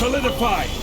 Solidify!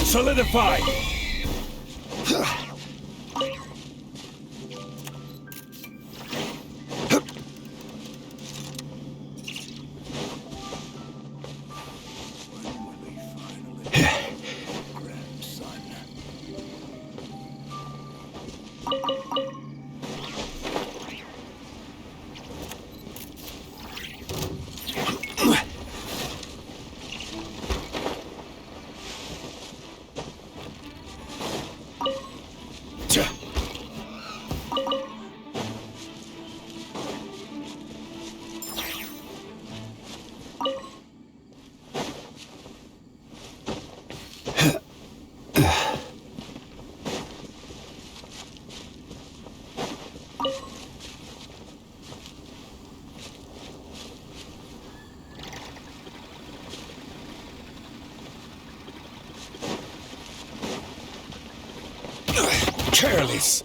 Solidify! Careless.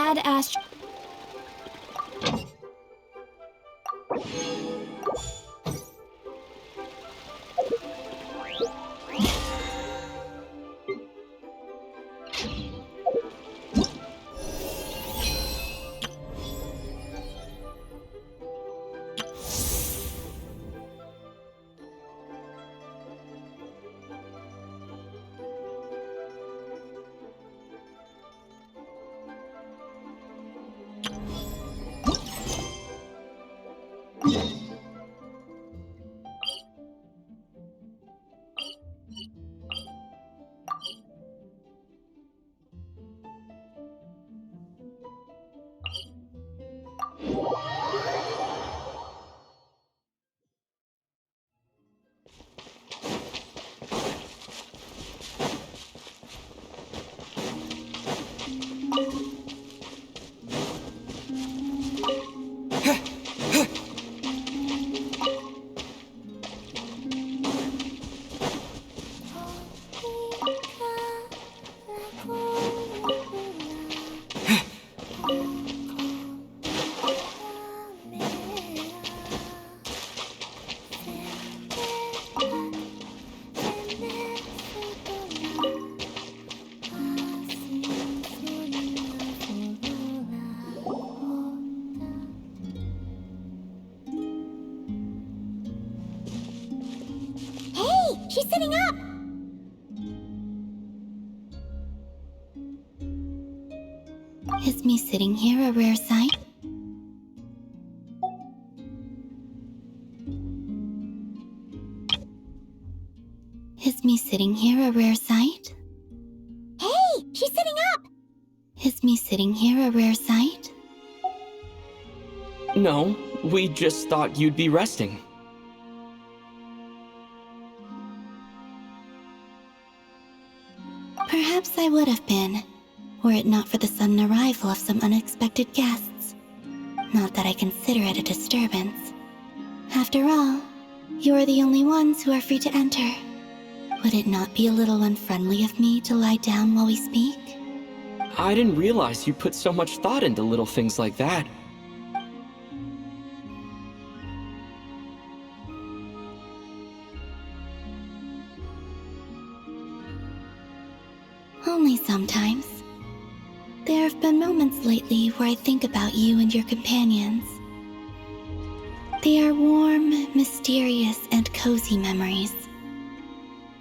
Add Astro. she's sitting up! Is me sitting here a rare sight? Is me sitting here a rare sight? Hey, she's sitting up! Is me sitting here a rare sight? No, we just thought you'd be resting. Perhaps I would have been, were it not for the sudden arrival of some unexpected guests. Not that I consider it a disturbance. After all, you are the only ones who are free to enter. Would it not be a little unfriendly of me to lie down while we speak? I didn't realize you put so much thought into little things like that. Only sometimes. There have been moments lately where I think about you and your companions. They are warm, mysterious, and cozy memories.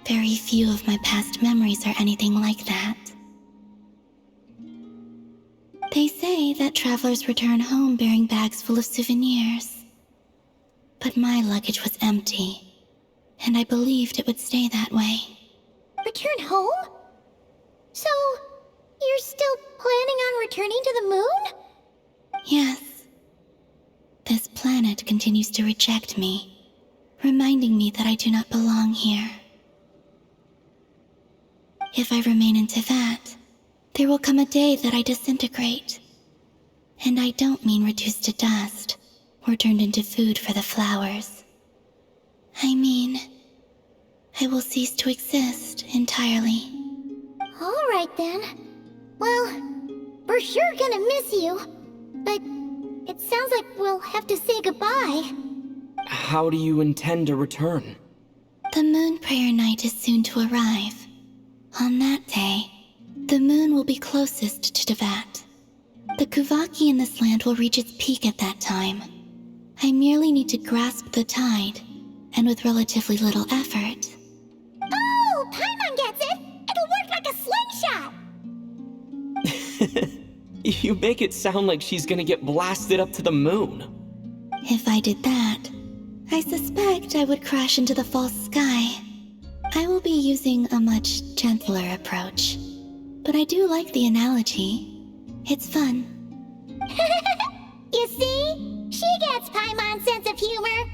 Very few of my past memories are anything like that. They say that travelers return home bearing bags full of souvenirs. But my luggage was empty, and I believed it would stay that way. Return home? So, you're still planning on returning to the moon? Yes. This planet continues to reject me, reminding me that I do not belong here. If I remain into that, there will come a day that I disintegrate. And I don't mean reduced to dust, or turned into food for the flowers. I mean, I will cease to exist entirely. Alright then. Well, we're sure gonna miss you. But it sounds like we'll have to say goodbye. How do you intend to return? The moon prayer night is soon to arrive. On that day, the moon will be closest to Teyvat. The Kuvaki in this land will reach its peak at that time. I merely need to grasp the tide, and with relatively little effort. Oh, Paimon gets it! It'll work like a slingshot! You make it sound like she's gonna get blasted up to the moon. If I did that, I suspect I would crash into the false sky. I will be using a much gentler approach. But I do like the analogy. It's fun. You see? She gets Paimon's sense of humor.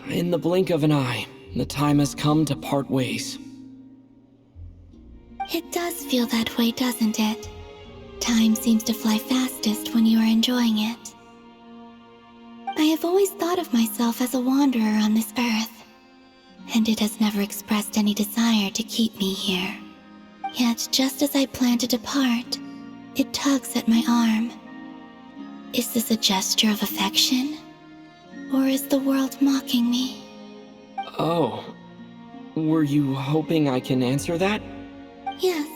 In the blink of an eye, the time has come to part ways. It does feel that way, doesn't it? Time seems to fly fastest when you are enjoying it. I have always thought of myself as a wanderer on this earth, and it has never expressed any desire to keep me here. Yet, just as I plan to depart, it tugs at my arm. Is this a gesture of affection? Or is the world mocking me? Oh. Were you hoping I can answer that? Yes.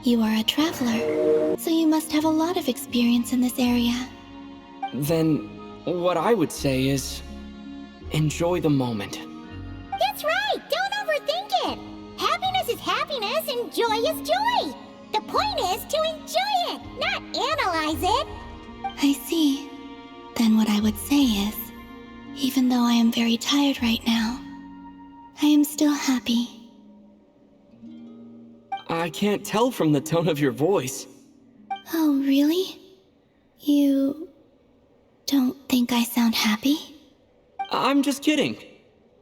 You are a traveler, so you must have a lot of experience in this area. Then, what I would say is, enjoy the moment. That's right! Don't overthink it! Happiness is happiness and joy is joy! The point is to enjoy it, not analyze it! I see. Then what I would say is, even though I am very tired right now, I am still happy. I can't tell from the tone of your voice. Oh, really? You don't think I sound happy? I'm just kidding.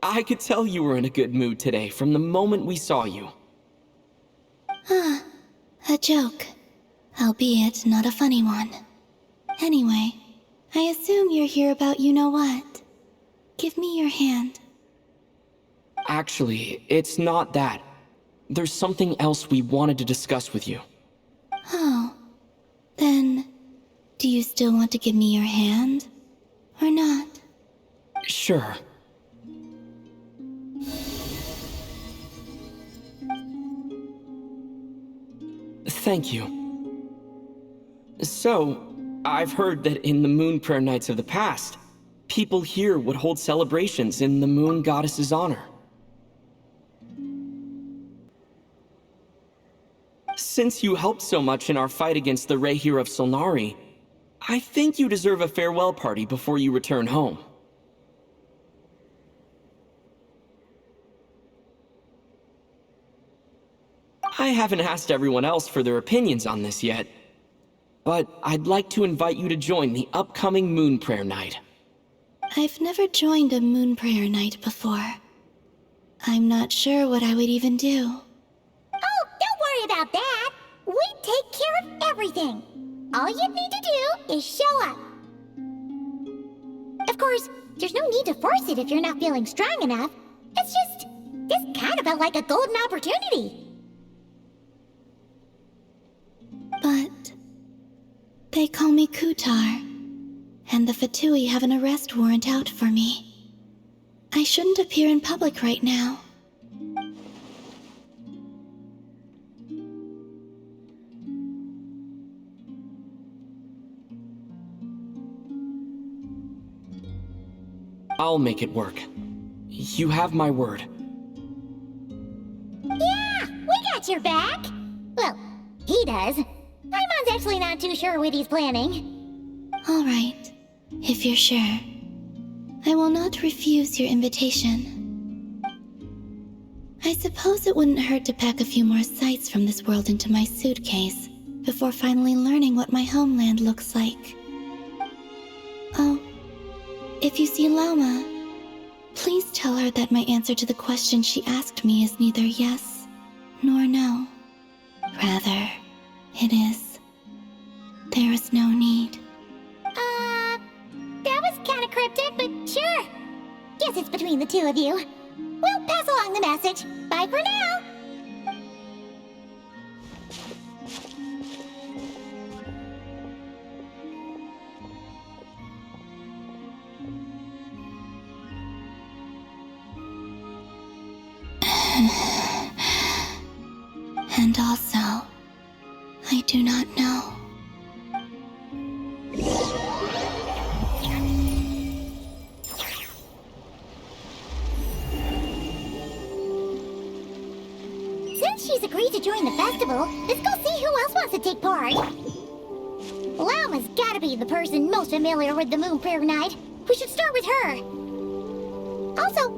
I could tell you were in a good mood today from the moment we saw you. Ah, a joke. Albeit not a funny one. Anyway, I assume you're here about you-know-what. Give me your hand. Actually, it's not that. There's something else we wanted to discuss with you. Oh. Then, do you still want to give me your hand? Or not? Sure. Thank you. So, I've heard that in the moon prayer nights of the past, people here would hold celebrations in the moon goddess's honor. Since you helped so much in our fight against the Rehir of Solnari, I think you deserve a farewell party before you return home. I haven't asked everyone else for their opinions on this yet, but I'd like to invite you to join the upcoming Moon Prayer Night. I've never joined a moon prayer night before. I'm not sure what I would even do. Oh, don't worry about that. We take care of everything. All you need to do is show up. Of course, there's no need to force it if you're not feeling strong enough. It's just, this kind of felt like a golden opportunity. But they call me Kutar, and the Fatui have an arrest warrant out for me. I shouldn't appear in public right now. I'll make it work. You have my word. Yeah, we got your back. Well, he does. Paimon's actually not too sure what he's planning. All right, if you're sure. I will not refuse your invitation. I suppose it wouldn't hurt to pack a few more sights from this world into my suitcase before finally learning what my homeland looks like. Oh, if you see Lauma, please tell her that my answer to the question she asked me is neither yes nor no. Rather, it is, there is no need. That was kind of cryptic, but sure. Guess it's between the two of you. We'll pass along the message. Bye for now. And also, I do not know. Since she's agreed to join the festival, let's go see who else wants to take part. Lauma's gotta be the person most familiar with the Moon Prayer Night. We should start with her. Also,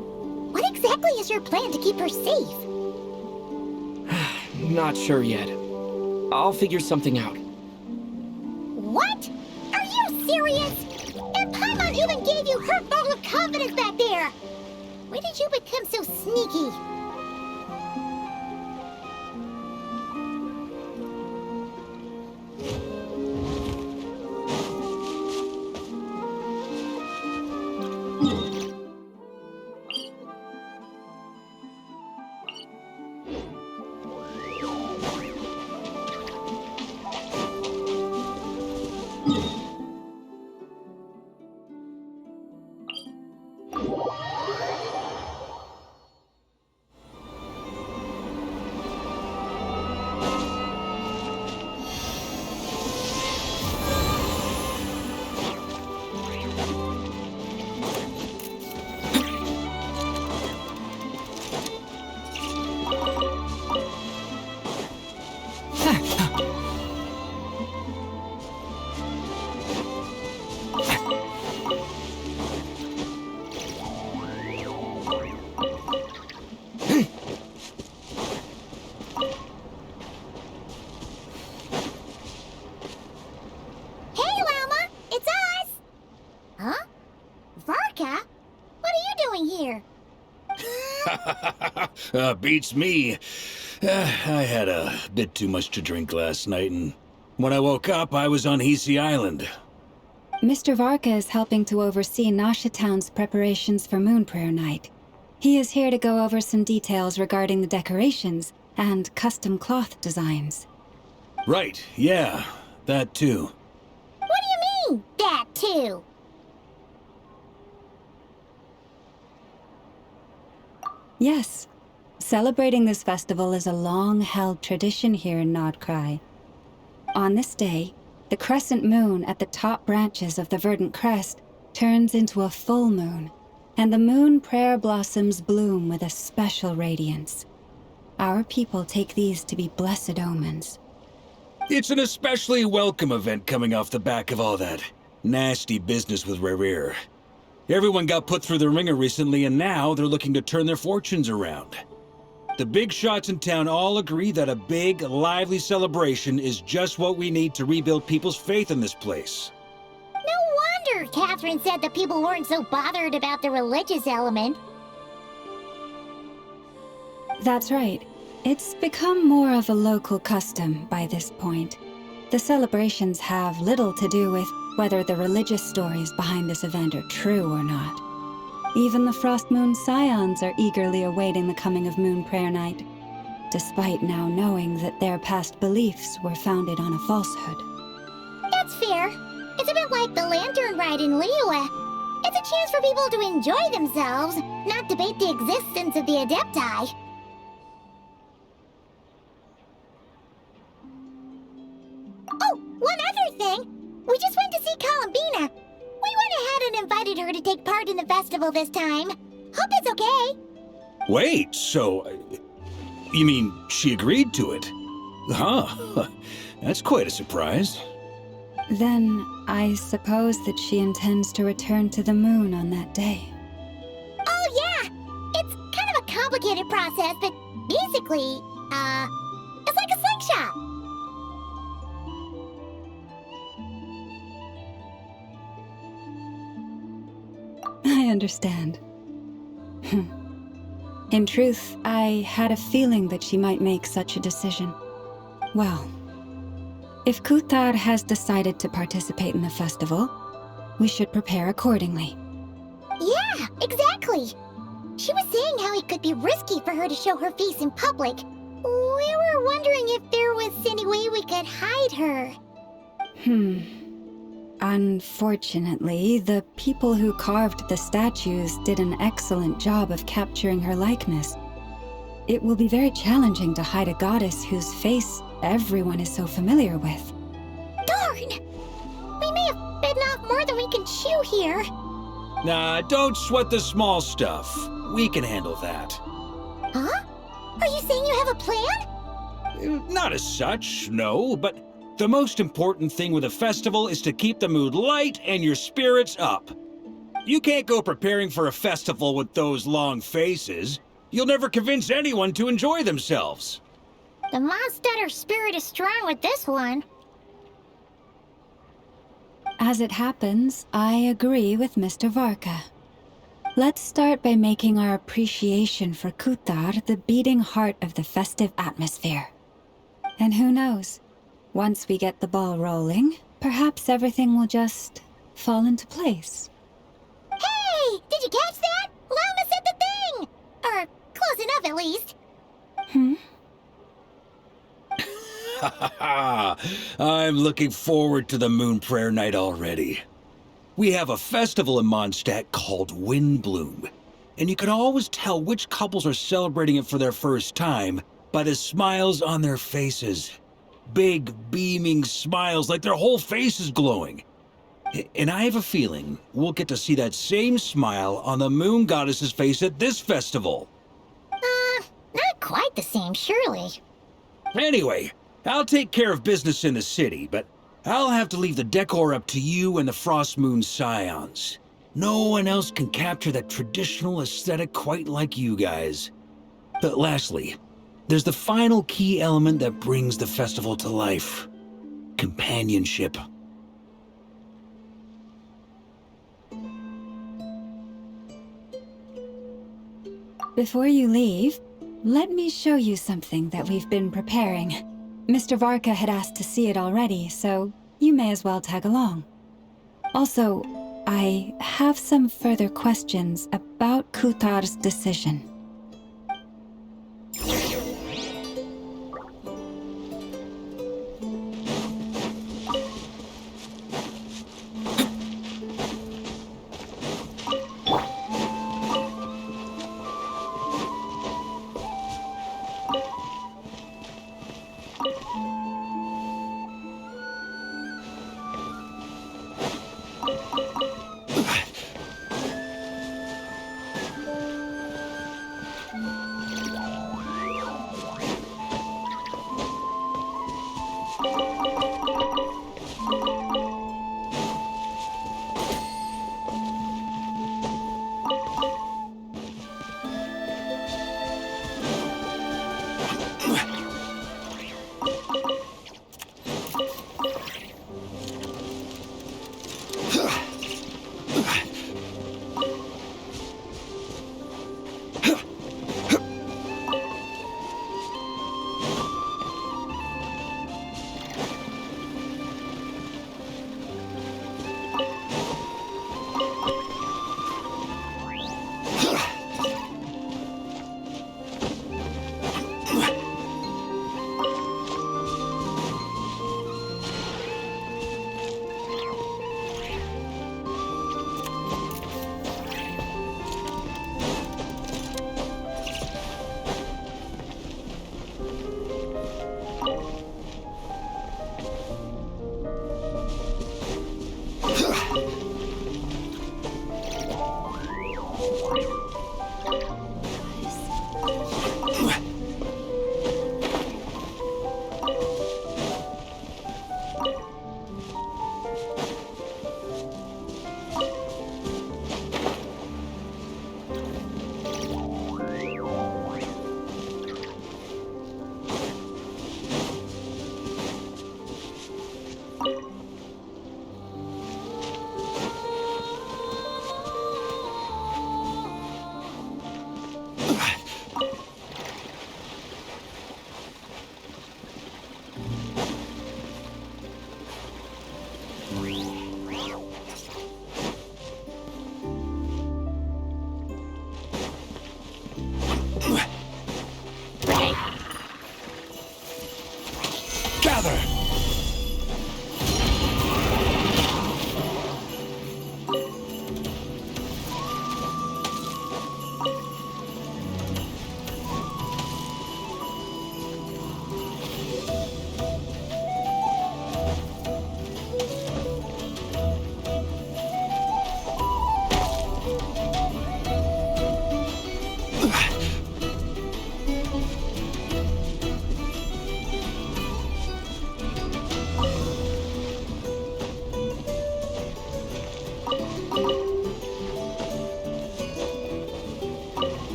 what exactly is your plan to keep her safe? Not sure yet. I'll figure something out. What? Are you serious? And Paimon even gave you her vote of confidence back there! When did you become so sneaky? Beats me. I had a bit too much to drink last night, and when I woke up, I was on Hiisi Island. Mr. Varka is helping to oversee Nasha Town's preparations for Moon Prayer Night. He is here to go over some details regarding the decorations and custom cloth designs. Right, yeah, that too. What do you mean, that too? Yes. Celebrating this festival is a long-held tradition here in Nod-Krai. On this day, the crescent moon at the top branches of the verdant crest turns into a full moon, and the moon prayer blossoms bloom with a special radiance. Our people take these to be blessed omens. It's an especially welcome event coming off the back of all that nasty business with Rare. Everyone got put through the ringer recently, and now they're looking to turn their fortunes around. The big shots in town all agree that a big, lively celebration is just what we need to rebuild people's faith in this place. No wonder Catherine said that people weren't so bothered about the religious element. That's right. It's become more of a local custom by this point. The celebrations have little to do with whether the religious stories behind this event are true or not. Even the Frost Moon Scions are eagerly awaiting the coming of Moon Prayer Night, despite now knowing that their past beliefs were founded on a falsehood. That's fair. It's a bit like the lantern ride in Liyue. It's a chance for people to enjoy themselves, not debate the existence of the Adepti. Oh, one other thing! We just went to see Columbina. We went ahead and invited her to take part in the festival this time. Hope it's okay. Wait, so... you mean she agreed to it? Huh. That's quite a surprise. Then, I suppose that she intends to return to the moon on that day. Oh, yeah! It's kind of a complicated process, but basically, it's like a slingshot. I understand. In truth, I had a feeling that she might make such a decision. Well, if Kuthar has decided to participate in the festival, we should prepare accordingly. Yeah, exactly. She was saying how it could be risky for her to show her face in public. We were wondering if there was any way we could hide her. Unfortunately, the people who carved the statues did an excellent job of capturing her likeness. It will be very challenging to hide a goddess whose face everyone is so familiar with. Darn! We may have bitten off more than we can chew here. Nah, don't sweat the small stuff. We can handle that. Huh? Are you saying you have a plan? Not as such, no, but the most important thing with a festival is to keep the mood light and your spirits up. You can't go preparing for a festival with those long faces. You'll never convince anyone to enjoy themselves. The Mondstatter spirit is strong with this one. As it happens, I agree with Mr. Varka. Let's start by making our appreciation for Kuthar the beating heart of the festive atmosphere. And who knows? Once we get the ball rolling, perhaps everything will just fall into place. Hey! Did you catch that? Lauma said the thing! Or close enough, at least. I'm looking forward to the Moon Prayer Night already. We have a festival in Mondstadt called Windbloom, and you can always tell which couples are celebrating it for their first time by the smiles on their faces. Big, beaming smiles like their whole face is glowing. And I have a feeling we'll get to see that same smile on the Moon Goddess's face at this festival. Not quite the same, surely. Anyway, I'll take care of business in the city, but I'll have to leave the decor up to you and the Frost Moon Scions. No one else can capture that traditional aesthetic quite like you guys. But lastly, there's the final key element that brings the festival to life. Companionship. Before you leave, let me show you something that we've been preparing. Mr. Varka had asked to see it already, so you may as well tag along. Also, I have some further questions about Kuthar's decision.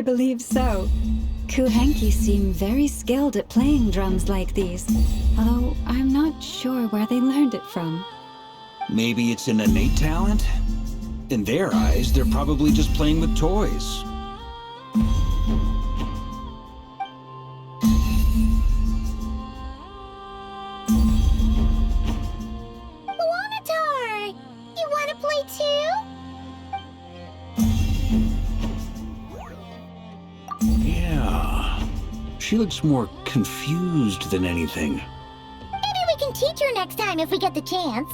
I believe so. Qingce seem very skilled at playing drums like these, although I'm not sure where they learned it from. Maybe it's an innate talent? In their eyes, they're probably just playing with toys. You want to play too? Yeah. She looks more confused than anything. Maybe we can teach her next time if we get the chance.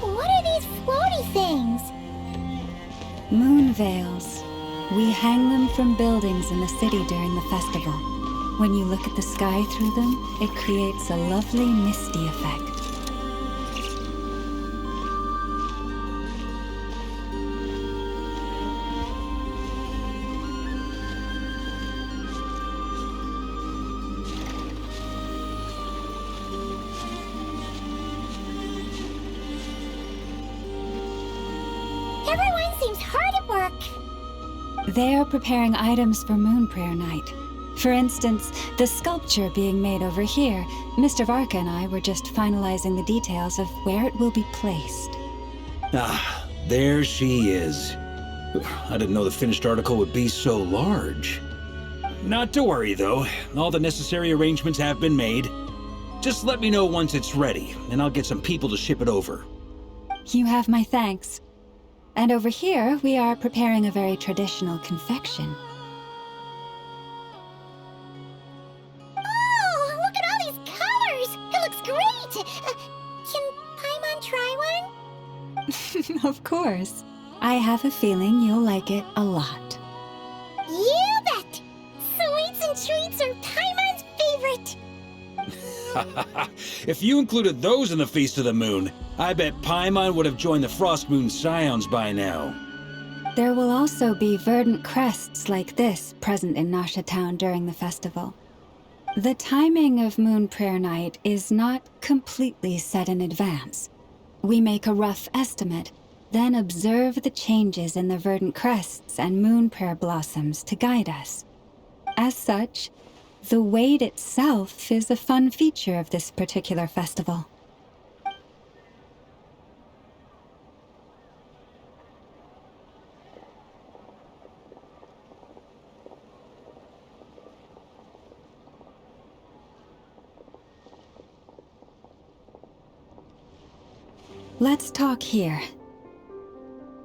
What are these floaty things? Moon veils. We hang them from buildings in the city during the festival. When you look at the sky through them, it creates a lovely misty effect. Everyone seems hard at work. They are preparing items for Moon Prayer Night. For instance, the sculpture being made over here. Mr. Varka and I were just finalizing the details of where it will be placed. Ah, there she is. I didn't know the finished article would be so large. Not to worry, though. All the necessary arrangements have been made. Just let me know once it's ready, and I'll get some people to ship it over. You have my thanks. And over here, we are preparing a very traditional confection. Oh, look at all these colors! It looks great! Can Paimon try one? Of course. I have a feeling you'll like it a lot. You bet! Sweets and treats are Paimon's favorite! If you included those in the Feast of the Moon, I bet Paimon would have joined the Frost Moon Scions by now. There will also be verdant crests like this present in Nasha Town during the festival. The timing of Moon Prayer Night is not completely set in advance. We make a rough estimate, then observe the changes in the verdant crests and moon prayer blossoms to guide us. As such, the wait itself is a fun feature of this particular festival. Let's talk here.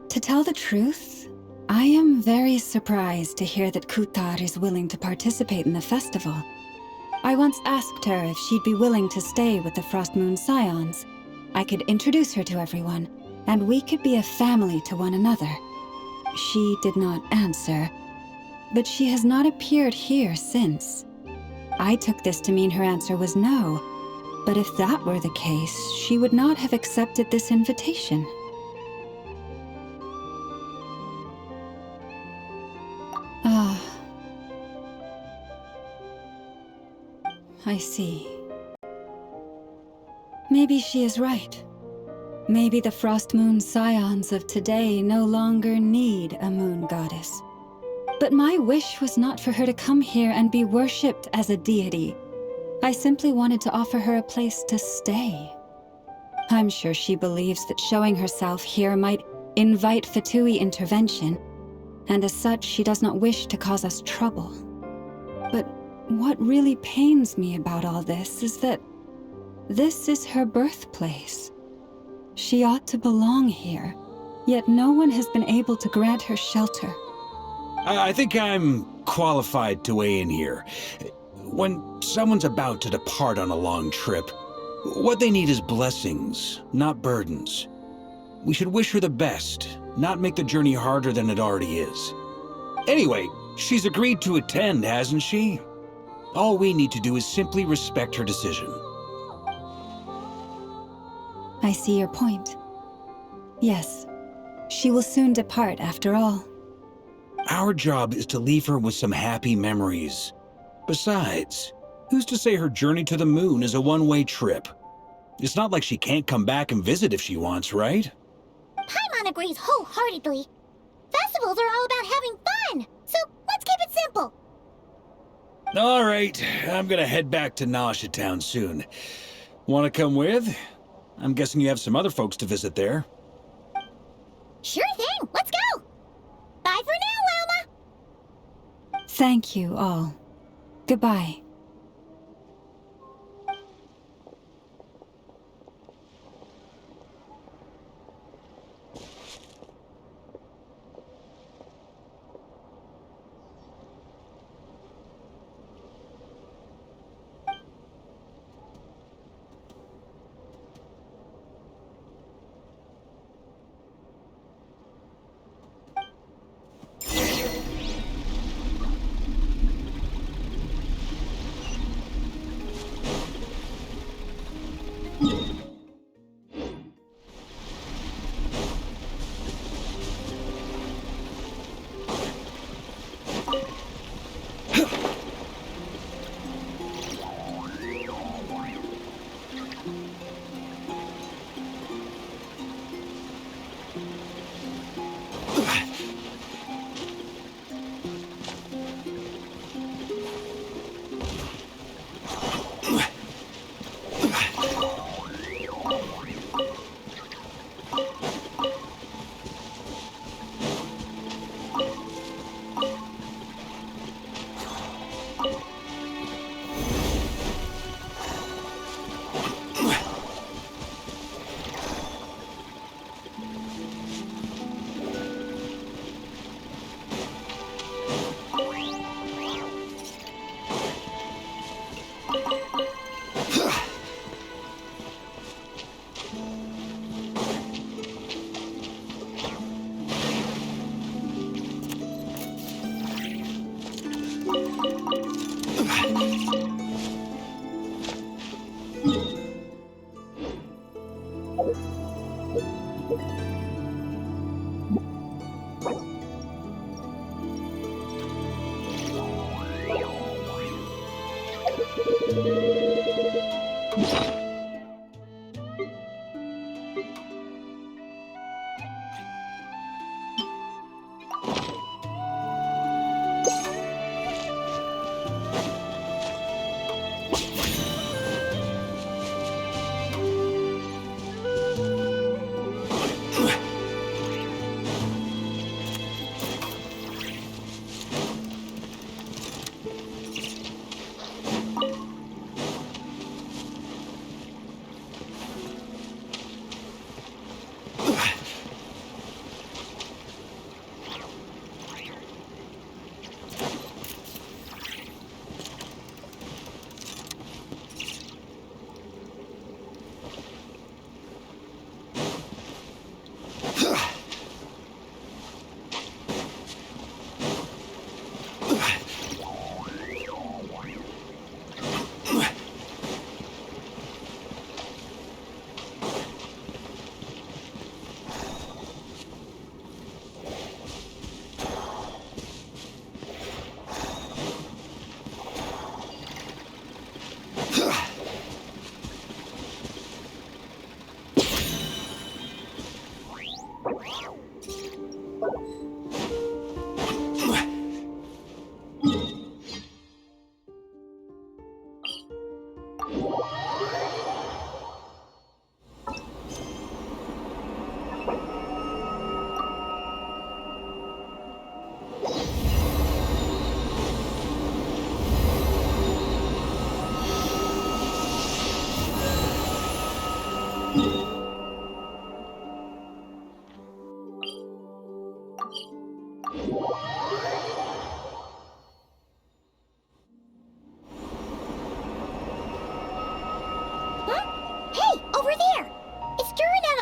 To tell the truth, I am very surprised to hear that Kutar is willing to participate in the festival. I once asked her if she'd be willing to stay with the Frost Moon Scions. I could introduce her to everyone, and we could be a family to one another. She did not answer, but she has not appeared here since. I took this to mean her answer was no, but if that were the case, she would not have accepted this invitation. I see. Maybe she is right. Maybe the Frost Moon Scions of today no longer need a moon goddess. But my wish was not for her to come here and be worshipped as a deity. I simply wanted to offer her a place to stay. I'm sure she believes that showing herself here might invite Fatui intervention, and as such she does not wish to cause us trouble. But what really pains me about all this is that this is her birthplace. She ought to belong here, yet no one has been able to grant her shelter. I think I'm qualified to weigh in here. When someone's about to depart on a long trip, what they need is blessings, not burdens. We should wish her the best, not make the journey harder than it already is. Anyway, she's agreed to attend, hasn't she? All we need to do is simply respect her decision. I see your point. Yes, she will soon depart after all. Our job is to leave her with some happy memories. Besides, who's to say her journey to the moon is a one-way trip? It's not like she can't come back and visit if she wants, right? Paimon agrees wholeheartedly. Festivals are all about having fun, so let's keep it simple. All right, I'm gonna head back to Nasha Town soon. Want to come with? I'm guessing you have some other folks to visit there. Sure thing, let's go! Bye for now, Lauma! Thank you all. Goodbye.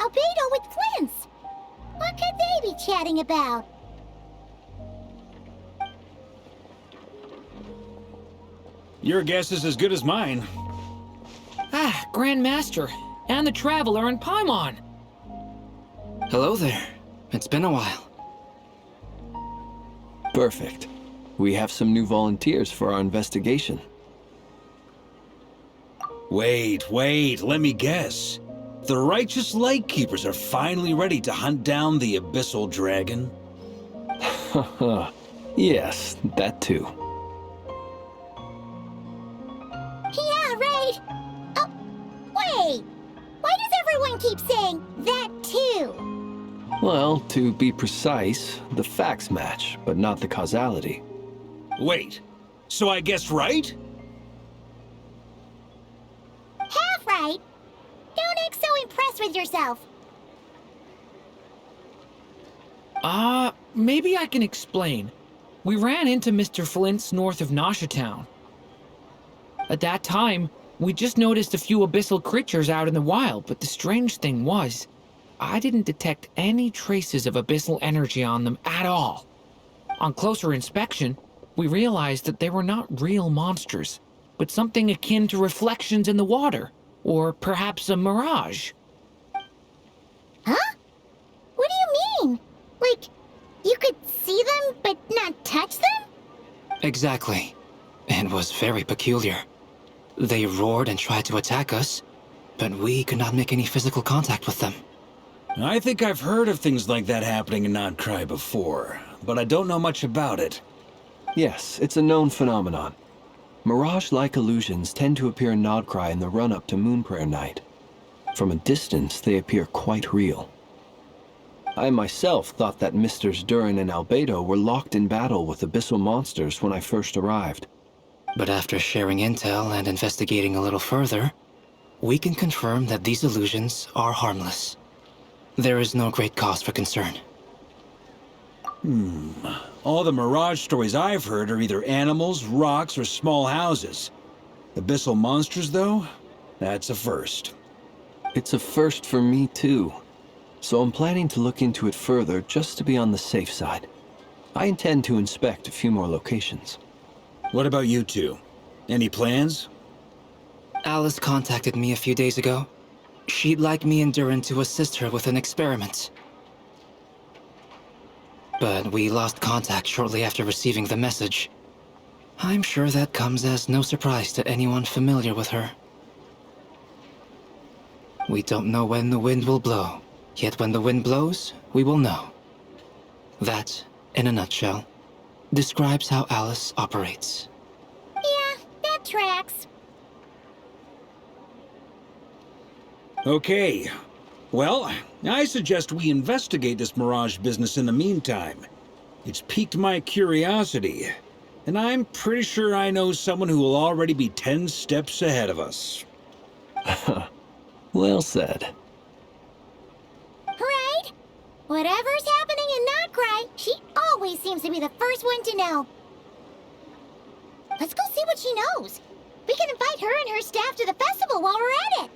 Albedo with Flins. What could they be chatting about? Your guess is as good as mine. Ah, Grand Master, and the Traveler and Paimon. Hello there. It's been a while. Perfect. We have some new volunteers for our investigation. Wait, let me guess. The righteous Lightkeepers are finally ready to hunt down the Abyssal Dragon? Haha. Yes, that too. Yeah, right. Oh, wait. Why does everyone keep saying that too? Well, to be precise, the facts match, but not the causality. Wait, so I guessed right? Half right. Don't act so impressed with yourself. Maybe I can explain. We ran into Mr. Flint's north of Nasha town. At that time, we just noticed a few abyssal creatures out in the wild, but the strange thing was, I didn't detect any traces of abyssal energy on them at all. On closer inspection, we realized that they were not real monsters, but something akin to reflections in the water, or perhaps a mirage. Huh? What do you mean? Like, you could see them but not touch them? Exactly. It was very peculiar. They roared and tried to attack us, but we could not make any physical contact with them. I think I've heard of things like that happening in Nod-Krai before, but I don't know much about it. Yes, it's a known phenomenon. Mirage-like illusions tend to appear in Nod-Krai in the run-up to Moonprayer Night. From a distance, they appear quite real. I myself thought that Misters Durin and Albedo were locked in battle with abyssal monsters when I first arrived. But after sharing intel and investigating a little further, we can confirm that these illusions are harmless. There is no great cause for concern. All the Mirage stories I've heard are either animals, rocks, or small houses. Abyssal monsters, though? That's a first. It's a first for me, too. So I'm planning to look into it further just to be on the safe side. I intend to inspect a few more locations. What about you two? Any plans? Alice contacted me a few days ago. She'd like me and Durin to assist her with an experiment. But we lost contact shortly after receiving the message. I'm sure that comes as no surprise to anyone familiar with her. We don't know when the wind will blow, yet when the wind blows, we will know. That, in a nutshell, describes how Alice operates. Yeah, that tracks. Okay. Well, I suggest we investigate this Mirage business in the meantime. It's piqued my curiosity, and I'm pretty sure I know someone who will already be 10 steps ahead of us. Well said. Right? Whatever's happening in Nod-Krai, she always seems to be the first one to know. Let's go see what she knows. We can invite her and her staff to the festival while we're at it.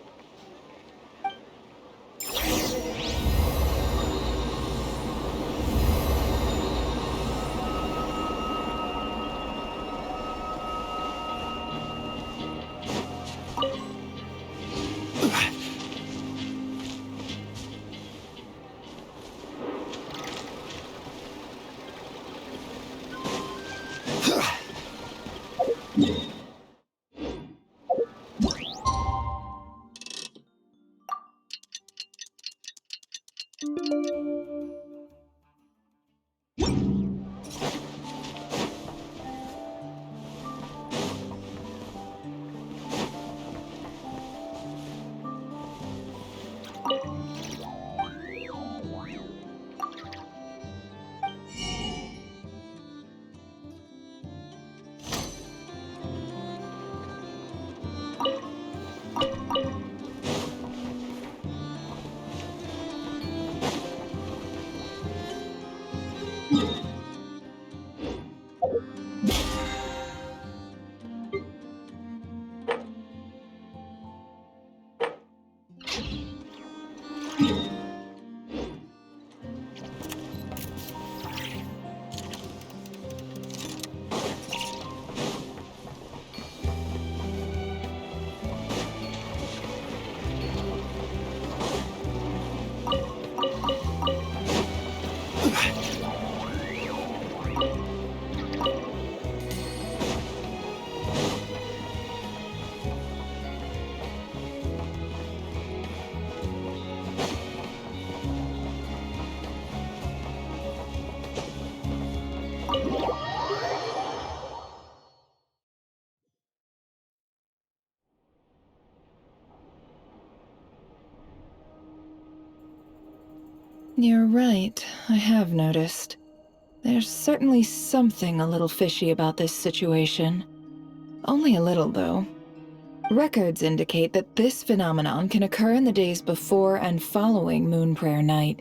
You're right, I have noticed. There's certainly something a little fishy about this situation. Only a little, though. Records indicate that this phenomenon can occur in the days before and following Moon Prayer Night.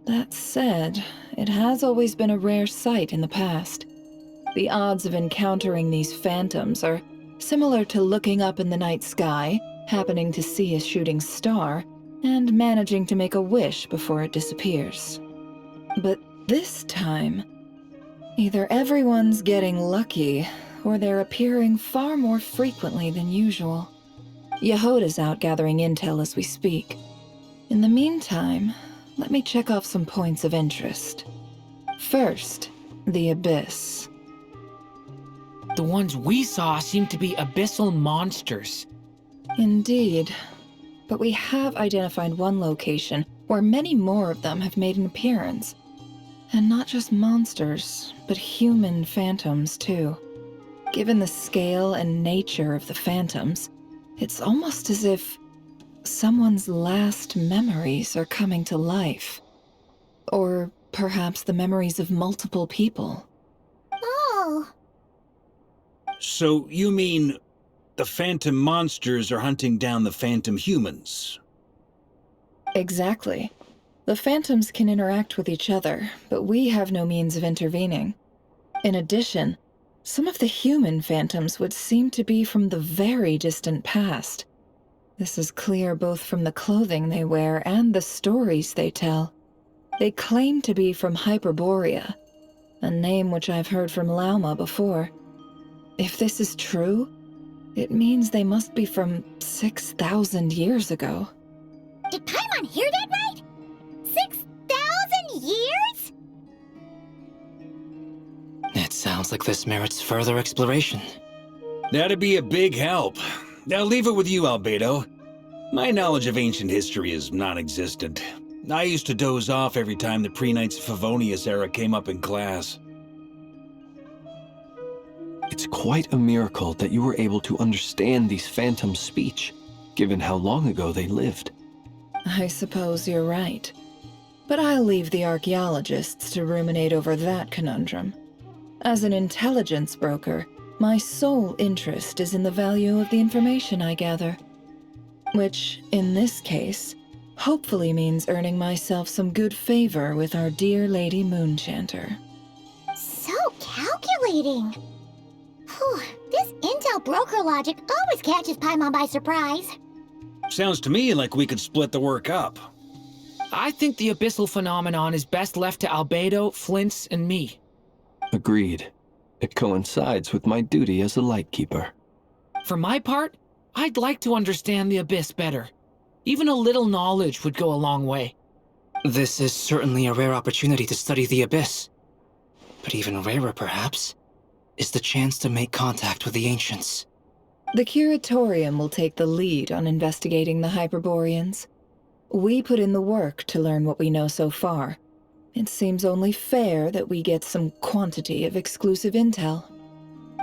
That said, it has always been a rare sight in the past. The odds of encountering these phantoms are similar to looking up in the night sky, happening to see a shooting star, and managing to make a wish before it disappears. But this time, either everyone's getting lucky, or they're appearing far more frequently than usual. Jahoda's out gathering intel as we speak. In the meantime, let me check off some points of interest. First, the Abyss. The ones we saw seem to be abyssal monsters. Indeed. But we have identified one location where many more of them have made an appearance. And not just monsters, but human phantoms too. Given the scale and nature of the phantoms, it's almost as if someone's last memories are coming to life. Or perhaps the memories of multiple people. Oh. So you mean the phantom monsters are hunting down the phantom humans? Exactly. The phantoms can interact with each other, but we have no means of intervening. In addition, some of the human phantoms would seem to be from the very distant past. This is clear both from the clothing they wear and the stories they tell. They claim to be from Hyperborea, a name which I've heard from Lauma before. If this is true, it means they must be from 6,000 years ago. Did Paimon hear that right? 6,000 years? It sounds like this merits further exploration. That'd be a big help. I'll leave it with you, Albedo. My knowledge of ancient history is non-existent. I used to doze off every time the pre-Knights of Favonius era came up in class. It's quite a miracle that you were able to understand these phantoms' speech, given how long ago they lived. I suppose you're right. But I'll leave the archaeologists to ruminate over that conundrum. As an intelligence broker, my sole interest is in the value of the information I gather. Which, in this case, hopefully means earning myself some good favor with our dear Lady Moonchanter. So calculating. Whew, this intel broker logic always catches Paimon by surprise. Sounds to me like we could split the work up. I think the abyssal phenomenon is best left to Albedo, Flins, and me. Agreed. It coincides with my duty as a Lightkeeper. For my part, I'd like to understand the Abyss better. Even a little knowledge would go a long way. This is certainly a rare opportunity to study the Abyss. But even rarer, perhaps, is the chance to make contact with the Ancients. The Curatorium will take the lead on investigating the Hyperboreans. We put in the work to learn what we know so far. It seems only fair that we get some quantity of exclusive intel.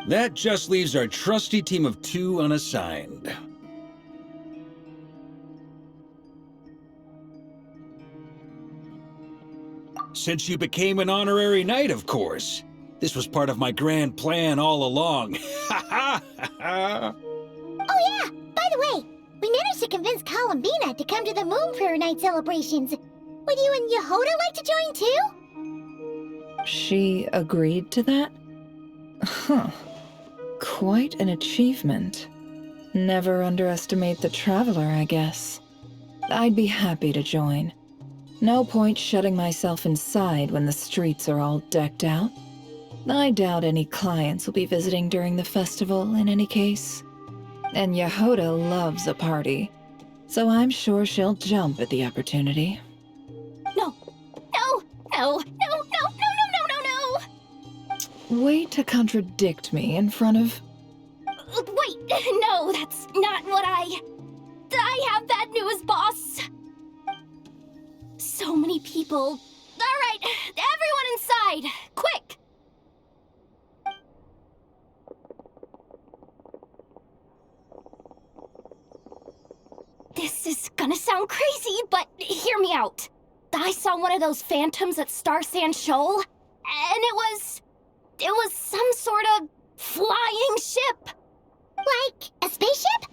That just leaves our trusty team of 2 unassigned. Since you became an honorary knight, of course. This was part of my grand plan all along. Ha ha ha! Oh yeah, by the way, we managed to convince Columbina to come to the Moonfall Night celebrations. Would you and Jahoda like to join too? She agreed to that? Huh. Quite an achievement. Never underestimate the traveler, I guess. I'd be happy to join. No point shutting myself inside when the streets are all decked out. I doubt any clients will be visiting during the festival in any case. And Jahoda loves a party, so I'm sure she'll jump at the opportunity. No, no, no, no, no, no, no, no, no, no! Way to contradict me in front of... Wait, no, that's not what I have bad news, boss! So many people. Alright, everyone inside, quick! This is gonna sound crazy, but hear me out. I saw one of those phantoms at Star Sand Shoal, and it was some sort of flying ship. Like a spaceship?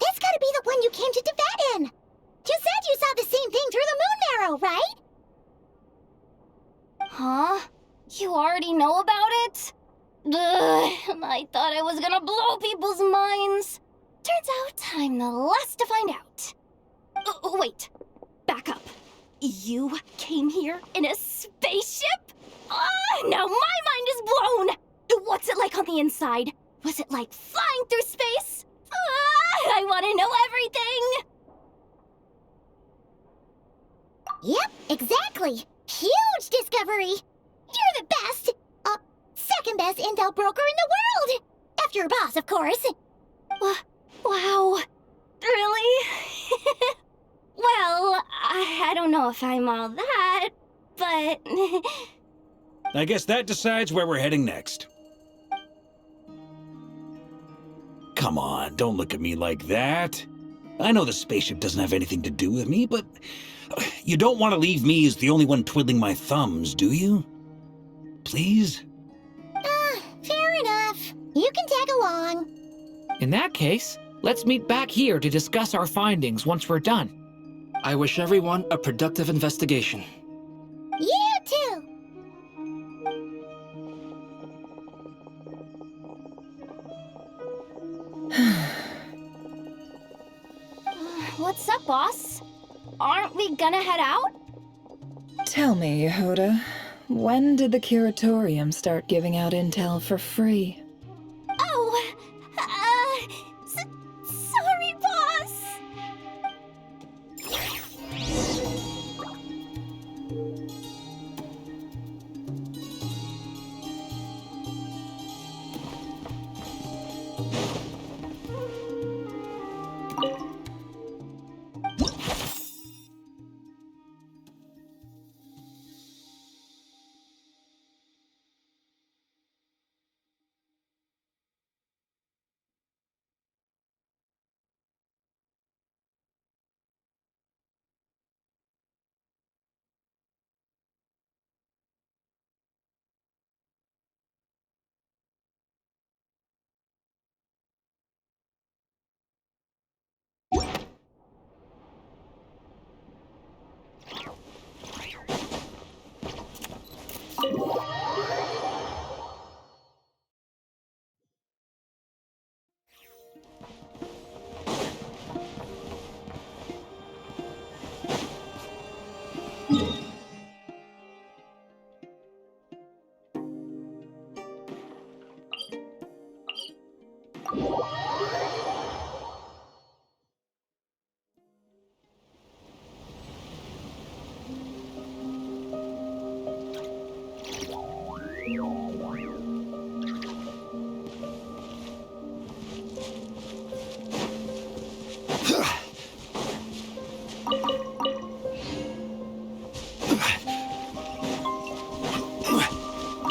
That's gotta be the one you came to Tibet in. You said you saw the same thing through the moon arrow, right? Huh? You already know about it? Ugh, I thought I was gonna blow people's minds. Turns out I'm the last to find out. Wait, back up. You came here in a spaceship? Now my mind is blown! What's it like on the inside? Was it like flying through space? I want to know everything! Yep, exactly. Huge discovery. You're the best. Second best intel broker in the world. After your boss, of course. Wow. Really? Well, I don't know if I'm all that, but... I guess that decides where we're heading next. Come on, don't look at me like that. I know the spaceship doesn't have anything to do with me, but you don't want to leave me as the only one twiddling my thumbs, do you? Please? Fair enough. You can tag along. In that case, let's meet back here to discuss our findings once we're done. I wish everyone a productive investigation. You too. What's up, boss? Aren't we gonna head out? Tell me, Jahoda, when did the Curatorium start giving out intel for free? Oh, sorry, boss.